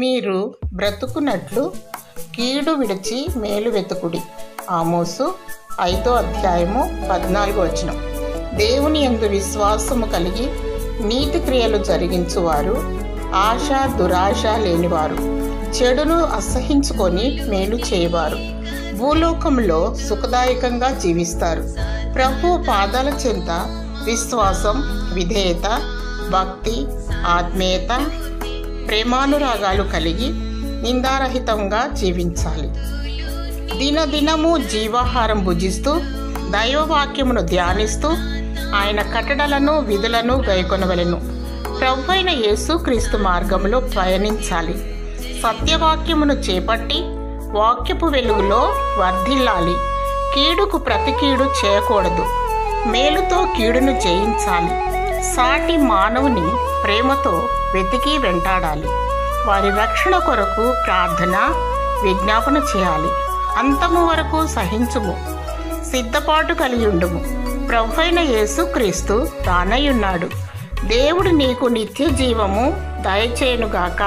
మీరు బ్రతుకున్నట్లు కీడు విడిచి మేలు వెతుకుడి. ఆమోసు 5:14. దేవుని యందు విశ్వాసము కలిగి నీతి క్రియలు జరిగించువారు ఆశ దురాశ లేనివారు, చెడును అసహించుకొని మేలు చేయవారు, భూలోకంలో సుఖదాయకంగా జీవిస్తారు. ప్రభు పాదాల చెంత విశ్వాసం, విధేయత, భక్తి, ఆత్మీయత, ప్రేమానురాగాలు కలిగి నిందారహితంగా జీవించాలి. దినదినము జీవాహారం భుజిస్తూ దైవవాక్యమును ధ్యానిస్తూ ఆయన కట్టడలను విధులను గైకొనవలెను. ప్రభువైన యేసుక్రీస్తు మార్గంలో పయనించాలి. సత్యవాక్యమును చేపట్టి వాక్యపు వెలుగులో వర్ధిల్లాలి. కీడుకు ప్రతి కీడు చేయకూడదు, మేలుతో కీడును జయించాలి. సాటి మానవుని ప్రేమతో వెతికి వెంటాడాలి. వారి రక్షణ కొరకు ప్రార్థన, విజ్ఞాపన చేయాలి. అంతము వరకు సహించుము, సిద్ధపాటు కలిగి ఉండుము. ప్రభువైన యేసుక్రీస్తు రానయ్యున్నాడు. దేవుడు నీకు నిత్య జీవము దయచేయునుగాక.